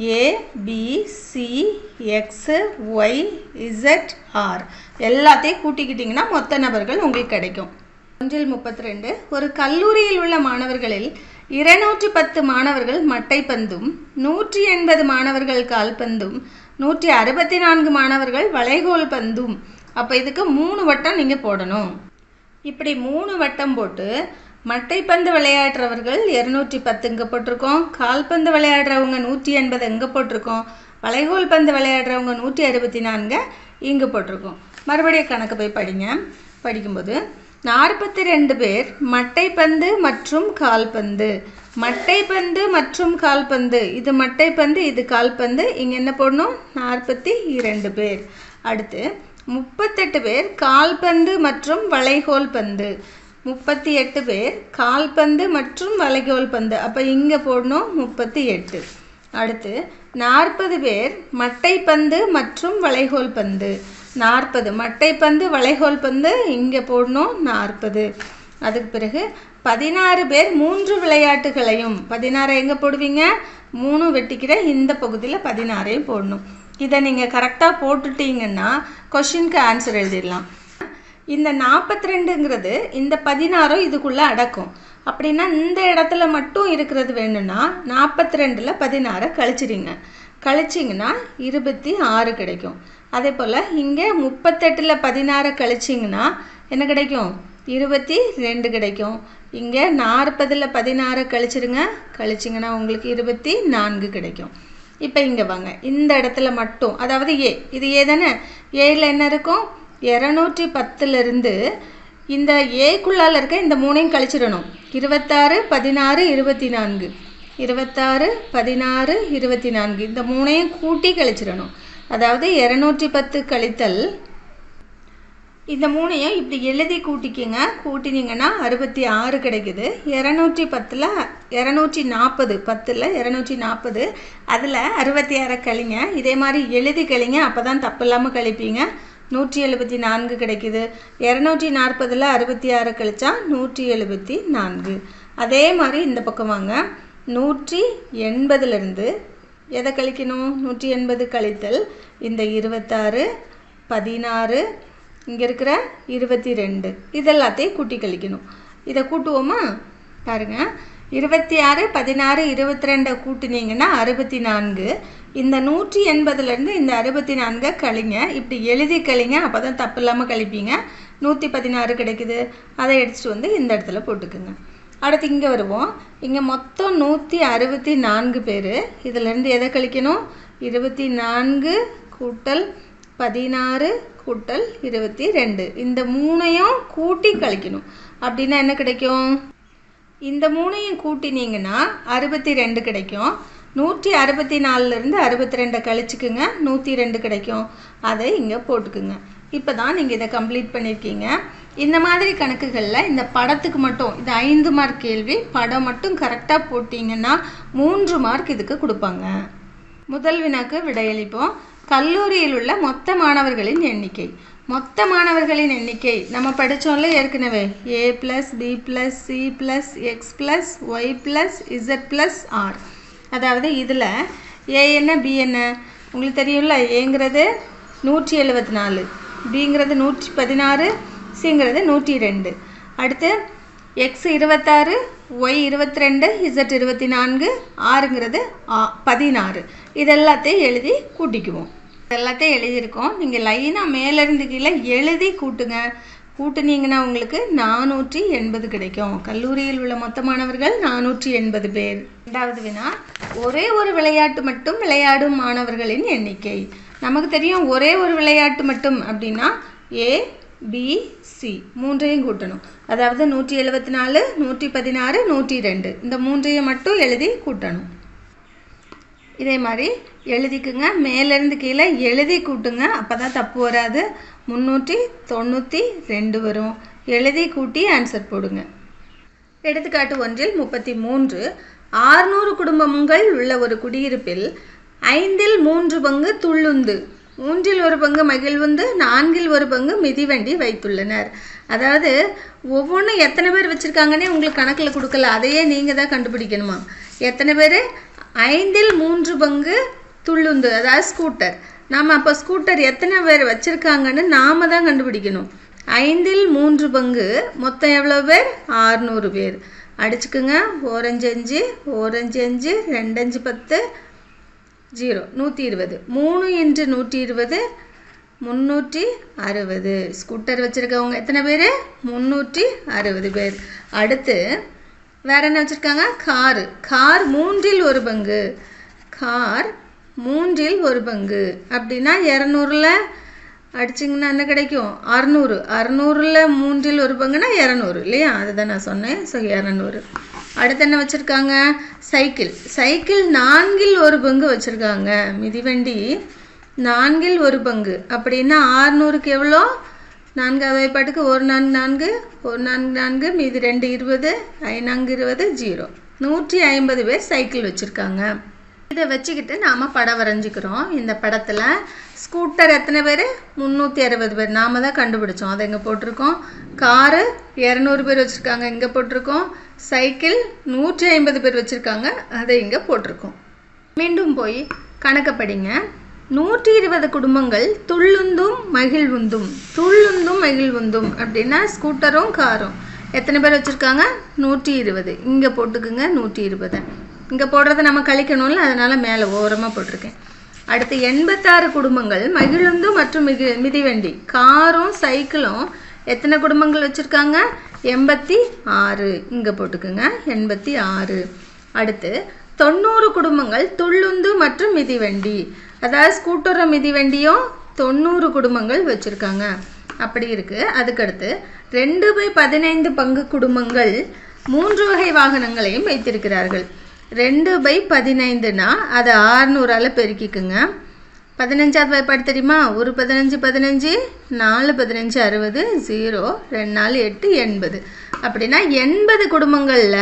a b c x y z r எல்லாத்தையும் கூட்டிக்கிட்டிங்கன்னா மொத்த நபர்கள் உங்களுக்கு கிடைக்கும். 1-32 ஒரு கல்லூரியில் உள்ள மாணவர்களில் 210 மாணவர்கள் மட்டைப்பந்தும் 180 மாணவர்கள் கால்பந்தும் 164 மாணவர்கள் வளைகோல் பந்தும். அப்போ இதுக்கு 3 வட்டம் நீங்கள் போடணும். இப்படி 3 வட்டம் போட்டு மட்டைப்பந்து விளையாடுறவர்கள் 210 இங்கே போட்டிருக்கோம், கால்பந்து விளையாடுறவங்க 180 இங்கே போட்டிருக்கோம், வளைகோல் பந்து விளையாடுறவங்க 164 இங்கே போட்டிருக்கோம். மறுபடியும் கணக்கு போய் படிங்க. படிக்கும்போது 42 பேர் மட்டைப்பந்து மற்றும் கால்பந்து, மட்டைப்பந்து மற்றும் கால்பந்து, இது மட்டைப்பந்து இது கால்பந்து, இங்கே என்ன போடணும்? 42 பேர். அடுத்து 38 பேர் கால்பந்து மற்றும் வளைகோல் பந்து, 38 பேர் கால்பந்து மற்றும் வளைகோல் பந்து, அப்போ இங்கே போடணும் 38. அடுத்து 40 பேர் மட்டைப்பந்து மற்றும் வளைகோல் பந்து, 40 மட்டைப்பந்து வளைகோல் பந்து, இங்கே போடணும் 40. அதுக்கு பிறகு 16 பேர் 3 விளையாட்டுகளையும், 16 எங்கே போடுவீங்க? 3 வெட்டிக்கிற இந்த பகுதியில் 16ஐயும் போடணும். இதை நீங்கள் கரெக்டாக போட்டுட்டீங்கன்னா கொஷினுக்கு ஆன்சர் எழுதிடலாம். இந்த 42ங்கிறது இந்த 16 இதுக்குள்ளே அடக்கும். அப்படின்னா இந்த இடத்துல மட்டும் இருக்கிறது வேணும்னா 42ல் 16 கழிச்சிடுங்க. கழிச்சிங்கன்னா 26 கிடைக்கும். அதே போல் இங்கே 38ல் 16 கழிச்சிங்கன்னா என்ன கிடைக்கும்? 22 கிடைக்கும். இங்கே 40ல் 16 கழிச்சிடுங்க, கழிச்சிங்கன்னா உங்களுக்கு 24 கிடைக்கும். இப்போ இங்கே வாங்க, இந்த இடத்துல மட்டும், அதாவது ஏ, இது ஏ தானே, ஏயில் என்ன இருக்கும்? 210லிருந்து இந்த ஏக்குள்ளால் இருக்க இந்த 3ஐயும் கழிச்சிடணும். 26 16 24, 26 16 24 இந்த 3ஐயும் கூட்டி கழிச்சிடணும். அதாவது 210 கழித்தல் இந்த 3ஐயும் இப்படி எழுதி கூட்டிக்கிங்க. கூட்டினீங்கன்னா 66 கிடைக்குது. 210ல் 240, 10ல் 240, அதில் 66 கழிங்க. இதே மாதிரி எழுதி கழிங்க, அப்போ தான் தப்பு இல்லாமல் கழிப்பீங்க. 174 கிடைக்குது. 240ல் 66 கழிச்சா 174. அதே மாதிரி இந்த பக்கம் வாங்க, 180லிருந்து எதை கழிக்கணும்? 180 கழித்தல் இந்த 26 16 இங்கே இருக்கிற 22 இதெல்லாத்தையும் கூட்டி கழிக்கணும். இதை கூட்டுவோமா? பாருங்க, 26 16 22 கூட்டினீங்கன்னா 64. இந்த 180லேருந்து இந்த 64 கழிங்க, இப்படி எழுதி கழிங்க, அப்போ தான் தப்பு இல்லாமல் கழிப்பீங்க. 116 கிடைக்குது. அதை எடுத்துகிட்டு வந்து இந்த இடத்துல போட்டுக்குங்க. அடுத்து இங்கே வருவோம். இங்கே மொத்தம் 164 பேர். இதிலேருந்து எதை கழிக்கணும்? 24 கூட்டல் 16 கூட்டல் 22 இந்த 3ஐயும் கூட்டி கழிக்கணும். அப்படின்னா என்ன கிடைக்கும்? இந்த 3ஐயும் கூட்டினீங்கன்னா 62 கிடைக்கும். 164லேருந்து 62 கழிச்சுக்குங்க, 102 கிடைக்கும். அதை இங்கே போட்டுக்குங்க. இப்போ தான் நீங்கள் இதை கம்ப்ளீட் பண்ணியிருக்கீங்க. இந்த மாதிரி கணக்குகளில் இந்த படத்துக்கு மட்டும் இது 5 மார்க் கேள்வி. படம் மட்டும் கரெக்டாக போட்டிங்கன்னா 3 மார்க் இதுக்கு கொடுப்பாங்க. முதல் வினாக்கு விடையளிப்போம். கல்லூரியில் உள்ள மொத்த மாணவர்களின் எண்ணிக்கை. மொத்த மாணவர்களின் எண்ணிக்கை நம்ம படித்தோம்ல ஏற்கனவே A + B + C + X + Y + Z + R. அதாவது இதில் A என்ன B என்ன உங்களுக்கு தெரியும்ல. Aங்கிறது 174, Bங்கிறது 116, Cங்கிறது 102. அடுத்து X 26, Y 22, Z 24, Rங்கிறது 16. இதெல்லாத்தையும் எழுதி கூட்டிக்குவோம். எல்லாத்தையும் எழுதியிருக்கோம். நீங்கள் லைனாக மேலேருந்து கீழே எழுதி கூட்டுங்க. கூட்டுனீங்கன்னா உங்களுக்கு 480 கிடைக்கும். கல்லூரியில் உள்ள மொத்த மாணவர்கள் 480 பேர். ரெண்டாவது வினா, ஒரே ஒரு விளையாட்டு மட்டும் விளையாடும் மாணவர்களின் எண்ணிக்கை. நமக்கு தெரியும் ஒரே ஒரு விளையாட்டு மட்டும் அப்படின்னா A B C 3ஐயும் கூட்டணும். அதாவது 174, 116, 102 இந்த 3ஐயும் மட்டும் எழுதி கூட்டணும். இதே மாதிரி எழுதிக்குங்க. மேலேருந்து கீழே எழுதி கூட்டுங்க. அப்போ தான் தப்பு வராது. 392 வரும். எழுதி கூட்டி ஆன்சர் போடுங்க. எடுத்துக்காட்டு 1 33. 600 குடும்பங்கள் உள்ள ஒரு குடியிருப்பில் 5ல் 3 பங்கு துள்ளுந்து, 3ல் 1 பங்கு மகிழ்வுந்து, 4ல் 1 பங்கு மிதிவண்டி வைத்துள்ளனர். அதாவது ஒவ்வொன்றும் எத்தனை பேர் வச்சுருக்காங்கன்னே உங்களுக்கு கணக்கில் கொடுக்கல. அதையே நீங்கள் தான் கண்டுபிடிக்கணுமா. எத்தனை பேர்? 5ல் 3 பங்கு துள்ளுந்து, அதாவது ஸ்கூட்டர். நாம் அப்போ ஸ்கூட்டர் எத்தனை பேர் வச்சுருக்காங்கன்னு நாம் தான் கண்டுபிடிக்கணும். 5ல் 3 பங்கு மொத்தம் எவ்வளோ பேர்? 600 பேர். அடிச்சுக்குங்க. 4 5 5, 4 5 5, 2 5 10, 0 120. 3 × 120 360. ஸ்கூட்டர் வச்சுருக்கவங்க எத்தனை பேர்? 360 பேர். அடுத்து வேறு என்ன வச்சுருக்காங்க? காரு. கார் 3ல் 1 பங்கு. கார் 3ல் 1 பங்கு அப்படின்னா 200ல் அடிச்சிங்கன்னா என்ன கிடைக்கும்? 600. 600ல் 3ல் 1 பங்குனா 200 இல்லையா? அதுதான் நான் சொன்னேன். ஸோ 200. அடுத்து என்ன வச்சுருக்காங்க? சைக்கிள். சைக்கிள் 4ல் 1 பங்கு வச்சுருக்காங்க. மிதிவண்டி 4ல் 1 பங்கு அப்படின்னா 600க்கு எவ்வளோ? 4வது வாய்ப்பாட்டுக்கு 1 4 4, 1 4 4, மீதி 2 20, 5 20, 0 150 பேர் சைக்கிள் வச்சுருக்காங்க. இதை வச்சுக்கிட்டு நாம் படம் வரைஞ்சிக்கிறோம். இந்த படத்தில் ஸ்கூட்டர் எத்தனை பேர்? 360 பேர். நாம் தான் கண்டுபிடிச்சோம். அதை இங்கே போட்டிருக்கோம். காரு 200 பேர் வச்சுருக்காங்க, இங்கே போட்டிருக்கோம். சைக்கிள் 150 பேர் வச்சுருக்காங்க, அதை இங்கே போட்டிருக்கோம். மீண்டும் போய் கணக்கை படிங்க. 120 குடும்பங்கள் துள்ளுந்தும் மகிழ்வுந்தும். துள்ளுந்தும் மகிழ்வுந்தும் அப்படின்னா ஸ்கூட்டரும் காரும் எத்தனை பேர் வச்சுருக்காங்க? 120. இங்கே போட்டுக்குங்க 120. இங்கே போடுறத நம்ம கழிக்கணும்ல, அதனால் மேலே ஓரமாக போட்டிருக்கேன். அடுத்து 86 குடும்பங்கள் மகிழுந்து மற்றும் மிதிவண்டி காரும் சைக்கிளும் எத்தனை குடும்பங்கள் வச்சுருக்காங்க? 86. இங்கே போட்டுக்குங்க 86. அடுத்து 90 குடும்பங்கள் துள்ளுந்து மற்றும் மிதிவண்டி, அதாவது ஸ்கூட்டரும் மிதிவண்டியும் 90 குடும்பங்கள் வச்சுருக்காங்க. அப்படி இருக்குது. அதுக்கடுத்து 2/15 பங்கு குடும்பங்கள் 3 வகை வாகனங்களையும் வைத்திருக்கிறார்கள். 2/15னா அதை 600ஆல் பெருக்கிக்குங்க. 15வது வாய்ப்பாடு தெரியுமா? 1 15 15, 4 15 60, 0 2 4 8 80. அப்படின்னா 80 குடும்பங்களில்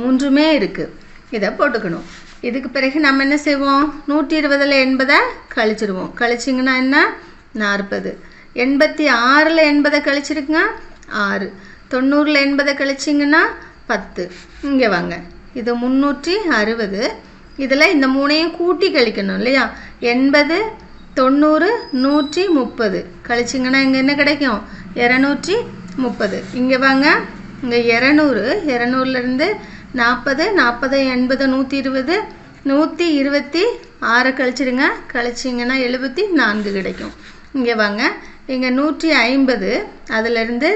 3மே இருக்குது. இதை போட்டுக்கணும். இதுக்கு பிறகு நம்ம என்ன செய்வோம்? 120ல் 80 கழிச்சிடுவோம். கழிச்சிங்கன்னா என்ன? 40. 86ல் 80 கழிச்சிருக்குங்க 6. 90ல் 80 கழிச்சிங்கன்னா 10. இங்கே வாங்க. இது 360. இதில் இந்த 3ஐயும் கூட்டி கழிக்கணும் இல்லையா? 80 90 130 கழிச்சிங்கன்னா இங்கே என்ன கிடைக்கும்? 230. இங்கே வாங்க. இங்கே 200. 200லேருந்து 40 40 80 120 126 கழிச்சிடுங்க. கழிச்சிங்கன்னா 74 கிடைக்கும். இங்கே வாங்க. இங்கே 150. அதிலேருந்து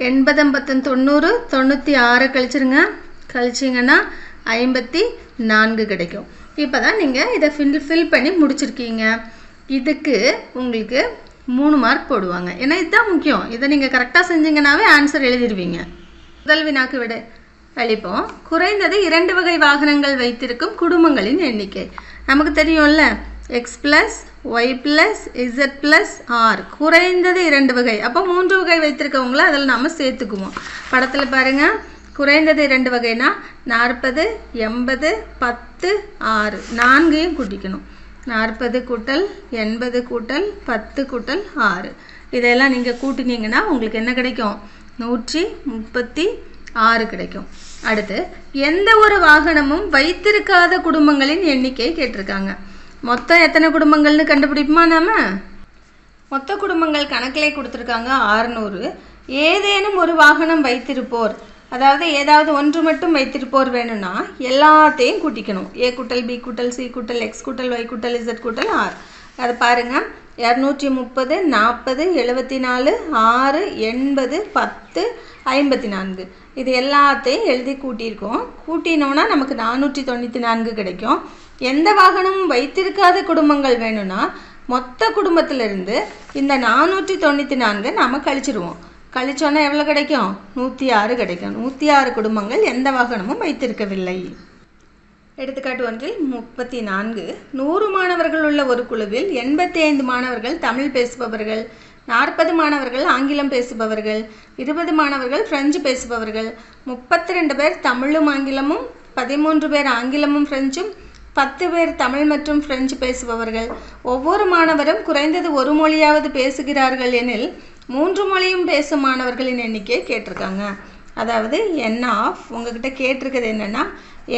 80 10 90 96 கழிச்சிருங்க. கழிச்சிங்கன்னா 54 கிடைக்கும். இப்போ தான் நீங்கள் இதை ஃபில் பண்ணி முடிச்சிருக்கீங்க. இதுக்கு உங்களுக்கு 3 மார்க் போடுவாங்க. ஏன்னா இதுதான் முக்கியம். இதை நீங்கள் கரெக்டாக செஞ்சீங்கன்னாவே ஆன்சர் எழுதிடுவீங்க. முதல் வினாக்கு விட அளிப்போம். குறைந்தது 2 வகை வாகனங்கள் வைத்திருக்கும் குடும்பங்களின் எண்ணிக்கை. நமக்கு தெரியும்ல, x plus y plus z plus R. குறைந்தது 2 வகை. அப்போ 3 வகை வைத்திருக்கவங்கள அதில் நாம் சேர்த்துக்குவோம். படத்தில் பாருங்கள், குறைந்தது 2 வகைனா 40, 80, 10, 6. 4ஐயும் கூட்டிக்கணும். 40 கூட்டல் 80 கூட்டல் 10 கூட்டல் 6. இதெல்லாம் நீங்கள் கூட்டினீங்கன்னா உங்களுக்கு என்ன கிடைக்கும்? 136 கிடைக்கும். அடுத்து, எந்த ஒரு வாகனமும் வைத்திருக்காத குடும்பங்களின் எண்ணிக்கை கேட்டிருக்காங்க. மொத்தம் எத்தனை குடும்பங்கள்னு கண்டுபிடிப்போமா? நாம மொத்த குடும்பங்கள் கணக்கிலே கொடுத்துருக்காங்க 600. ஏதேனும் ஒரு வாகனம் வைத்திருப்போர், அதாவது ஏதாவது ஒன்று மட்டும் வைத்திருப்போர் வேணும்னா எல்லாத்தையும் கூட்டிக்கணும். ஏ கூட்டல் பி கூட்டல் சி கூட்டல் எக்ஸ் கூட்டல் ஒய் கூட்டல் இசட் கூட்டல் ஆர். அதை பாருங்கள், 230, 40, 74, 6, 80, 10, 54. இது எல்லாத்தையும் எழுதி கூட்டியிருக்கோம். கூட்டினோன்னா நமக்கு 494 கிடைக்கும். எந்த வாகனமும் வைத்திருக்காத குடும்பங்கள் வேணும்னா மொத்த குடும்பத்திலிருந்து இந்த 494 நாம் கழிச்சிருவோம். கழிச்சோன்னா எவ்வளோ கிடைக்கும்? 106 கிடைக்கும். 106 குடும்பங்கள் எந்த வாகனமும் வைத்திருக்கவில்லை. எடுத்துக்காட்டு ஒன்றில் 34. 100 மாணவர்கள் உள்ள ஒரு குழுவில் 85 மாணவர்கள் தமிழ் பேசுபவர்கள், 40 மாணவர்கள் ஆங்கிலம் பேசுபவர்கள், 20 மாணவர்கள் பிரெஞ்சு பேசுபவர்கள், 32 பேர் தமிழும் ஆங்கிலமும், 13 பேர் ஆங்கிலமும் பிரெஞ்சும், 10 பேர் தமிழ் மற்றும் பிரெஞ்சு பேசுபவர்கள். ஒவ்வொரு மாணவரும் குறைந்தது ஒரு மொழியாவது பேசுகிறார்கள் எனில் 3 மொழியும் பேசும் மாணவர்களின் எண்ணிக்கை கேட்டிருக்காங்க. அதாவது என் ஆஃப் உங்ககிட்ட கேட்டிருக்கிறது என்னென்னா,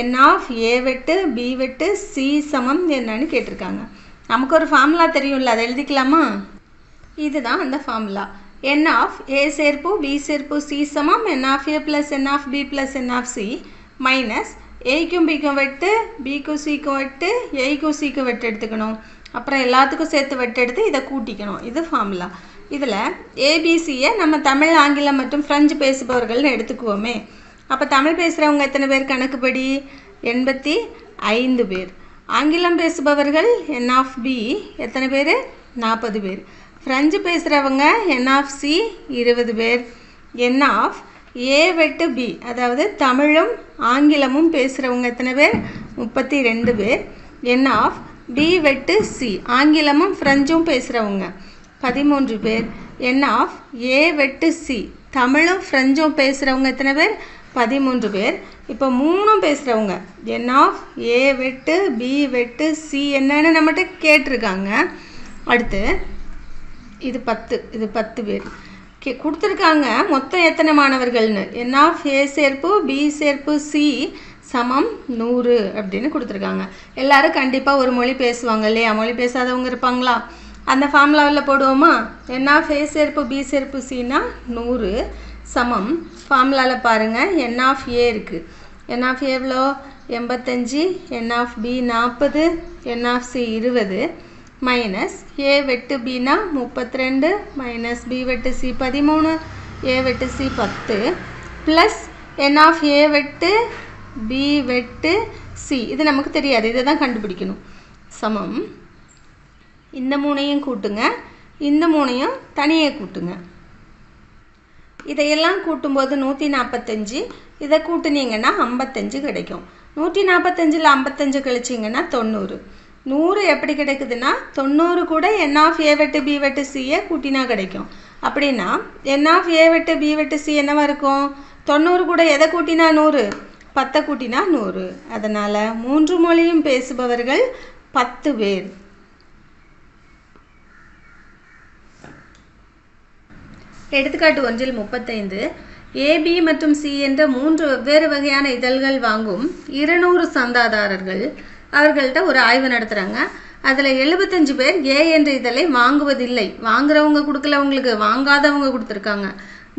என் ஆஃப் ஏ வெட்டு பி வெட்டு சி சமம் என்னன்னு கேட்டிருக்காங்க. நமக்கு ஒரு ஃபார்முலா தெரியும்ல, அதை எழுதிக்கலாமா? இதுதான் அந்த ஃபார்முலா. என் ஆஃப் ஏ சேர்ப்பு பி சேர்ப்பு சி சமம் n of A plus n of b plus n of c minus ஏக்கும் பிக்கும் வெட்டு பிக்கும் சிக்கும் வெட்டு ஏக்கும் சிக்கும் வெட்டு எடுத்துக்கணும். அப்புறம் எல்லாத்துக்கும் சேர்த்து வெட்டு எடுத்து இதை கூட்டிக்கணும். இது ஃபார்முலா. இதில் ஏபிசியை நம்ம தமிழ் ஆங்கிலம் மற்றும் ஃப்ரெஞ்சு பேசுபவர்கள்னு எடுத்துக்குவோமே. அப்போ தமிழ் பேசுகிறவங்க எத்தனை பேர் கணக்குப்படி? 85 பேர். ஆங்கிலம் பேசுபவர்கள் என் ஆஃப் பி எத்தனை பேர்? 40 பேர். ஃப்ரெஞ்சு பேசுகிறவங்க என் ஆஃப் சி 20 பேர். என் ஆஃப் ஏ வெட்டு பி, அதாவது தமிழும் ஆங்கிலமும் பேசுகிறவங்க எத்தனை பேர்? 32 பேர். என் ஆஃப் பி வெட்டு சி, ஆங்கிலமும் ஃப்ரெஞ்சும் பேசுகிறவங்க 13 பேர். என் ஆஃப் ஏ வெட்டு சி, தமிழும் ஃப்ரெஞ்சும் பேசுகிறவங்க எத்தனை பேர்? 13 பேர். இப்போ 3ம் பேசுகிறவங்க என் ஆஃப் ஏ வெட்டு பி வெட்டு சி என்னன்னு நம்மகிட்ட கேட்டிருக்காங்க. அடுத்து இது 10, இது 10 பேர் கொடுத்துருக்காங்க. மொத்தம் எத்தனை மாணவர்கள்னு என் ஆஃப் ஏ சேர்ப்பு பி சேர்ப்பு சி சமம் 100 அப்படின்னு கொடுத்துருக்காங்க. எல்லோரும் கண்டிப்பாக ஒரு மொழி பேசுவாங்க இல்லையா? மொழி பேசாதவங்க இருப்பாங்களா? அந்த ஃபார்முலாவில் போடுவோமா? என் ஆஃப் ஏ சேர்ப்பு பி சேர்ப்பு சின்னா 100 சமம். ஃபார்முலாவில் பாருங்கள், என் ஆஃப் ஏ இருக்குது. என் ஆஃப் ஏ எவ்வளோ? 85. N of b 40. N of c 20 minus a வெட்டு பினா 32 மைனஸ் பி வெட்டு சி 13 ஏ வெட்டு சி 10 ப்ளஸ் என் ஆஃப் ஏ வெட்டு பி வெட்டு சி, இது நமக்கு தெரியாது, இதை தான் கண்டுபிடிக்கணும். சமம் இந்த 3ஐயும் கூட்டுங்க, இந்த 3ஐயும் தனியே கூட்டுங்க. இதையெல்லாம் கூட்டும்போது 145, இதை கூட்டுனீங்கன்னா 55 கிடைக்கும். 145ல் 55 கழிச்சிங்கன்னா 90. 100 எப்படி கிடைக்குதுன்னா 90 கூட என் ஆஃப் ஏ வெட்டு பி வெட்டு சியை கூட்டினா கிடைக்கும். அப்படின்னா என் ஆஃப் ஏ வெட்டு பி வெட்டு சி என்னவா இருக்கும்? 90 கூட எதை கூட்டினா 100? 10 கூட்டினா 100. அதனால் 3 மொழியும் பேசுபவர்கள் 10 பேர். எடுத்துக்காட்டு ஒன்றில் 35. ஏபி மற்றும் சி என்ற 3 வெவ்வேறு வகையான இதழ்கள் வாங்கும் 200 சந்தாதாரர்கள் அவர்கள்ட்ட ஒரு ஆய்வு நடத்துகிறாங்க. அதில் 75 பேர் ஏ என்ற இதழை வாங்குவதில்லை. வாங்குறவங்க கொடுக்கலவங்களுக்கு, வாங்காதவங்க கொடுத்துருக்காங்க.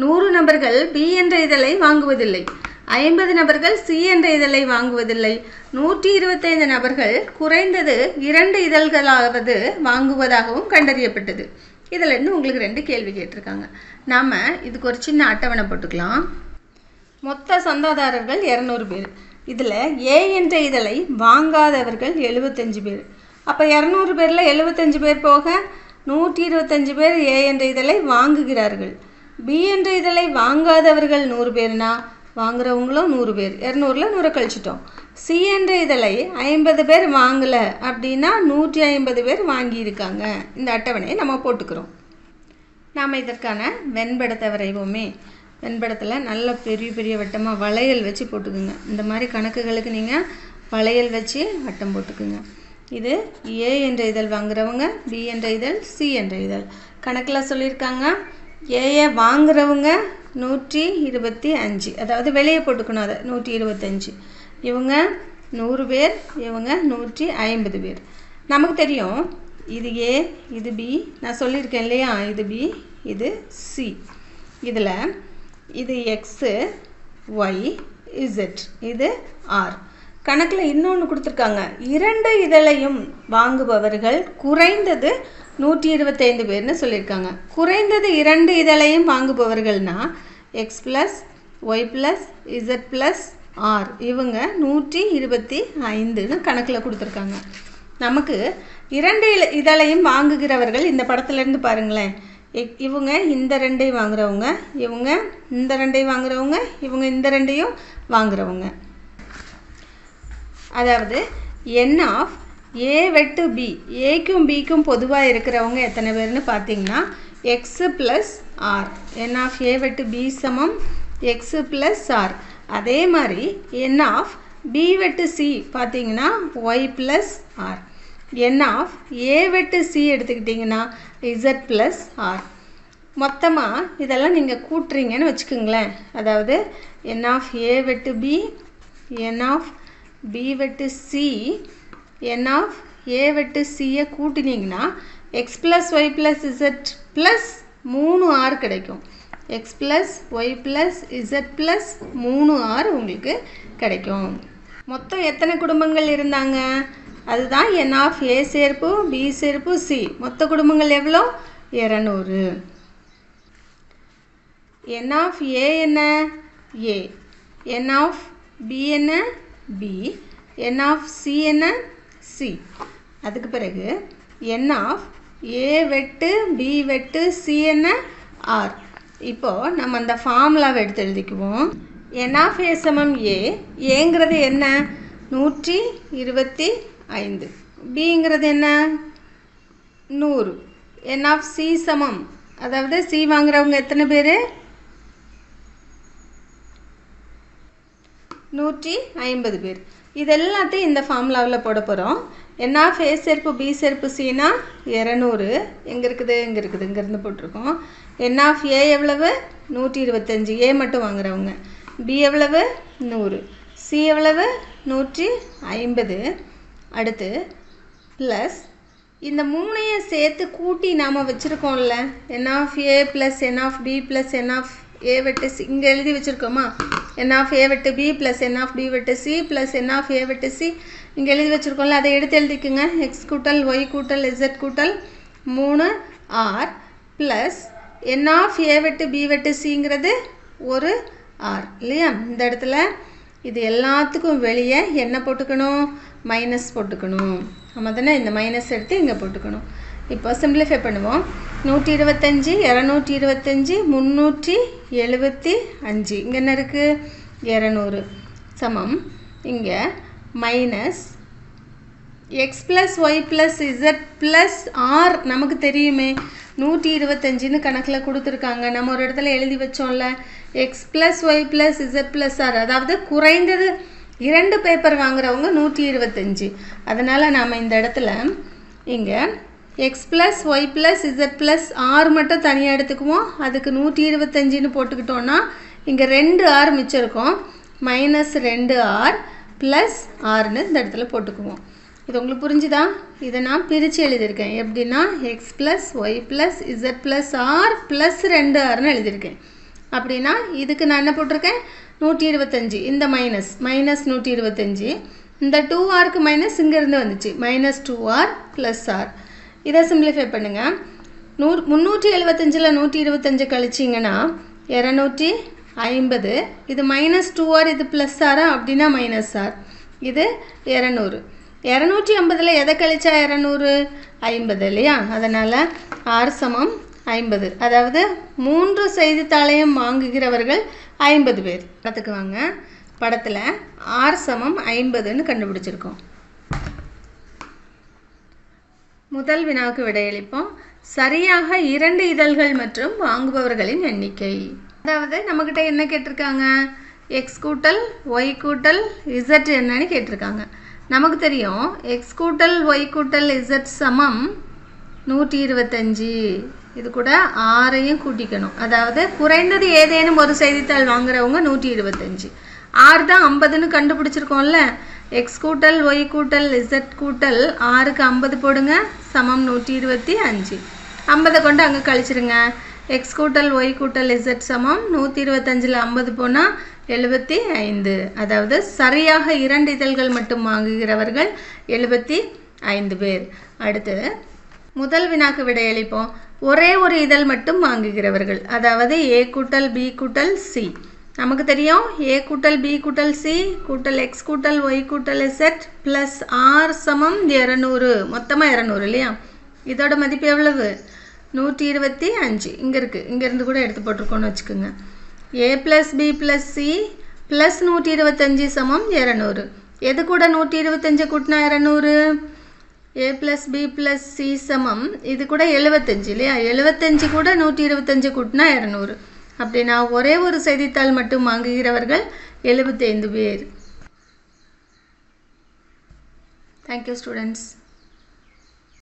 100 நபர்கள் பி என்ற இதழை வாங்குவதில்லை. 50 நபர்கள் சி என்ற இதழை வாங்குவதில்லை. 125 நபர்கள் குறைந்தது 2 இதழ்களாவது வாங்குவதாகவும் கண்டறியப்பட்டது. இதிலேருந்து உங்களுக்கு 2 கேள்வி கேட்டிருக்காங்க. நாம் இதுக்கு ஒரு சின்ன அட்டவணை போட்டுக்கலாம். மொத்த சந்தாதாரர்கள் 200 பேர். இதில் ஏ என்ற இதழை வாங்காதவர்கள் 75 பேர். அப்போ 200 பேரில் 75 பேர் போக 125 பேர் ஏ என்ற இதழை வாங்குகிறார்கள். பி என்ற இதழை வாங்காதவர்கள் 100 பேர்னா வாங்குறவங்களும் 100 பேர். 200ல் 100 கழிச்சிட்டோம். சி என்ற இதழை 50 பேர் வாங்கலை அப்படின்னா 150 பேர் வாங்கியிருக்காங்க. இந்த அட்டவணையை நம்ம போட்டுக்கிறோம். நாம் இதற்கான வெண்படத்தை வரைவோமே. வெண்படத்தில் நல்ல பெரிய பெரிய வட்டமாக வளையல் வச்சு போட்டுக்குங்க. இந்த மாதிரி கணக்குகளுக்கு நீங்கள் வளையல் வச்சு வட்டம் போட்டுக்குங்க. இது ஏ என்ற இதழ் வாங்குறவங்க, பி என்ற இதழ், சி என்ற இதழ். கணக்கில் சொல்லியிருக்காங்க ஏஏ வாங்குறவங்க 125, அதாவது வெளியே போட்டுக்கணும். அதை 125. இவங்க 100 பேர், இவங்க 150 பேர். நமக்கு தெரியும் இது ஏ, இது பி. நான் சொல்லியிருக்கேன் இல்லையா, இது பி, இது சி. இதில் இது எக்ஸு, ஒய், இசட், இது ஆர். கணக்கில் இன்னொன்று கொடுத்துருக்காங்க. 2 இதழையும் வாங்குபவர்கள் குறைந்தது 125 பேர்னு சொல்லியிருக்காங்க. குறைந்தது 2 இதழையும் வாங்குபவர்கள்னா x plus y plus z plus r. இவங்க 125ன்னு கணக்கில் கொடுத்துருக்காங்க. நமக்கு 2 இதழையும் வாங்குகிறவர்கள் இந்த படத்துலேருந்து பாருங்களேன். இவங்க இந்த 2ஐயும் வாங்குறவங்க, இவங்க இந்த 2ஐயும் வாங்குறவங்க, இவங்க இந்த 2ஐயும் வாங்குறவங்க. அதாவது என் ஆஃப் ஏ வெட்டு பி, ஏக்கும் பிக்கும் பொதுவாக இருக்கிறவங்க எத்தனை பேர்னு பார்த்தீங்கன்னா x plus r. N of ஏ வெட்டு பி சமம் எக்ஸு ப்ளஸ் ஆர். அதே மாதிரி என் ஆஃப் பி வெட்டு சி பார்த்தீங்கன்னா y plus r. N of ஏ வெட்டு சி எடுத்துக்கிட்டிங்கன்னா இசட் ப்ளஸ் ஆர். மொத்தமாக இதெல்லாம் நீங்கள் கூட்டுறீங்கன்னு வச்சுக்கோங்களேன். அதாவது என் ஆஃப் ஏ வெட்டு பி, என் ஆஃப் பி வெட்டு சி, என் ஆஃப் ஏ வெட்டு சியை கூட்டினீங்கன்னா x plus y plus z plus 3R கிடைக்கும். X plus y plus z plus 3R உங்களுக்கு கிடைக்கும். மொத்தம் எத்தனை குடும்பங்கள் இருந்தாங்க? அதுதான் என் ஆஃப் ஏ சேர்ப்பு பி சேர்ப்பு சி. மொத்த குடும்பங்கள் எவ்வளோ? 200. என் ஆஃப் ஏ என்ன? ஏ. என் ஆஃப் பி என்ன? பி. என் ஆஃப் சி என்ன? சி. அதுக்கு பிறகு என் ஆஃப் ஏ வெட்டு பி வெட்டு சி என்ன? ஆர். இப்போது நம்ம அந்த ஃபார்முலாவை எடுத்து எழுதிக்குவோம். என் ஆஃப் ஏ சமம் ஏ. ஏங்கிறது என்ன? 125. பிங்கிறது என்ன? 100. என் ஆஃப் சி சமம், அதாவது சி வாங்குறவங்க எத்தனை பேர்? 150 பேர். இது எல்லாத்தையும் இந்த ஃபார்முலாவில் போட போகிறோம். என் ஆஃப் ஏ சேர்ப்பு பி சேர்ப்பு சினா 200. எங்கே இருக்குது? இங்கே இருக்குது. இங்கேருந்து போட்டிருக்கோம். என் ஆஃப் ஏ எவ்வளவு? 125. ஏ மட்டும் வாங்குறவங்க. பி எவ்வளவு? 100. சி எவ்வளவு? 150. அடுத்து ப்ளஸ் இந்த 3ஐயும் சேர்த்து கூட்டி நாம் வச்சுருக்கோம்ல, n of A plus n of b plus n of ஏ வெட்டு சி. இங்கே எழுதி வச்சுருக்கோமா? என் ஆஃப் ஏ வெட்டு b plus n of b வெட்டு சி ப்ளஸ் என் ஆஃப் ஏ வெட்டு சி. இங்கே எழுதி வச்சுருக்கோம்ல, அதை எடுத்து எழுதிக்குங்க. எக்ஸ் கூட்டல் ஒய் கூட்டல் இசட் கூட்டல் 3R ப்ளஸ் என் ஆஃப் ஏ வெட்டு பி வெட்டு சிங்கிறது ஒரு ஆர் இல்லையா? இந்த இடத்துல இது எல்லாத்துக்கும் வெளியே என்ன போட்டுக்கணும்? மைனஸ் போட்டுக்கணும். நம்ம தானே இந்த மைனஸ் எடுத்து இங்கே போட்டுக்கணும். இப்போ சிம்பிளிஃபை பண்ணுவோம். 125, 225, 375. இங்கே என்ன இருக்குது? 200 சமம். இங்கே minus x plus y plus z plus r. நமக்கு தெரியுமே 125ன்னு கணக்கில் கொடுத்துருக்காங்க. நம்ம ஒரு இடத்துல எழுதி வச்சோம்ல, x plus y plus z plus r. அதாவது குறைந்தது 2 பேப்பர் வாங்குறவங்க 125. அதனால் நாம் இந்த இடத்துல இங்கே x plus y plus z plus R மட்டும் தனியாக எடுத்துக்குவோம். அதுக்கு 125ன்னு போட்டுக்கிட்டோன்னா இங்கே 2R மிச்சம் இருக்கும். மைனஸ் 2R ப்ளஸ் ஆர்னு இந்த இடத்துல போட்டுக்குவோம். இது உங்களுக்கு புரிஞ்சுதா? இதை நான் பிரித்து எழுதியிருக்கேன். எப்படின்னா x plus y plus z plus r plus 2Rன்னு எழுதியிருக்கேன். அப்படின்னா இதுக்கு நான் என்ன போட்டிருக்கேன்? 125. இந்த மைனஸ் 125. இந்த 2Rக்கு மைனஸ் இங்கேருந்து வந்துச்சு. Minus 2R plus R. இதை சிம்பிளிஃபை பண்ணுங்கள். 375ல் 125 கழிச்சிங்கன்னா 250. 50. இது -2r, இது +r அப்படின்னா -r. இது 200. 250ல் எதை கழிச்சா 200? 50 இல்லையா? அதனால் r சமம் 50. அதாவது 3 செய்தித்தாளையும் வாங்குகிறவர்கள் 50 பேர். படத்துக்கு வாங்க. படத்தில் r சமம் 50ன்னு கண்டுபிடிச்சிருக்கோம். முதல் வினாவுக்கு விடையளிப்போம். சரியாக 2 இதழ்கள் மற்றும் வாங்குபவர்களின் எண்ணிக்கை. அதாவது நம்மக்கிட்ட என்ன கேட்டிருக்காங்க? x கூட்டல் y கூட்டல் z என்னன்னு கேட்டிருக்காங்க. நமக்கு தெரியும் x கூட்டல் y கூட்டல் z சமம் 125. இது கூட 6ஐயும் கூட்டிக்கணும். அதாவது குறைந்தது ஏதேனும் ஒரு செய்தித்தாள் வாங்குறவங்க 125. r தான் 50ன்னு கண்டுபிடிச்சிருக்கோம்ல. x கூட்டல் y கூட்டல் z கூட்டல் rக்கு 50 போடுங்க, சமம் 125. 50 கொண்டு அங்கே கழிச்சிருங்க. x கூட்டல் y கூட்டல் z சமம் 125ல் 50 போனால் 75. அதாவது சரியாக 2 இதழ்கள் மட்டும் வாங்குகிறவர்கள் 75 பேர். அடுத்து முதல் வினாக்கு விடையளிப்போம். ஒரே ஒரு இதழ் மட்டும் வாங்குகிறவர்கள், அதாவது a கூட்டல் b கூட்டல் c. நமக்கு தெரியும் a கூட்டல் b கூட்டல் c கூட்டல் x கூட்டல் y கூட்டல் z ப்ளஸ் r சமம் 200. மொத்தமாக 200 இல்லையா? இதோட மதிப்பு எவ்வளவு? 125. இங்கே இருக்குது. இங்கேருந்து கூட எடுத்து போட்டிருக்கோன்னு வச்சுக்கோங்க. a plus b plus c plus 125 சமம் 200. எது கூட 125 கூட்டினா 200? a plus b plus c சமம் இது கூட 75 இல்லையா? 75 கூட 125 கூட்டினா 200. அப்படின்னா ஒரே ஒரு செய்தித்தாள் மட்டும் வாங்குகிறவர்கள் 75 பேர். Thank you students.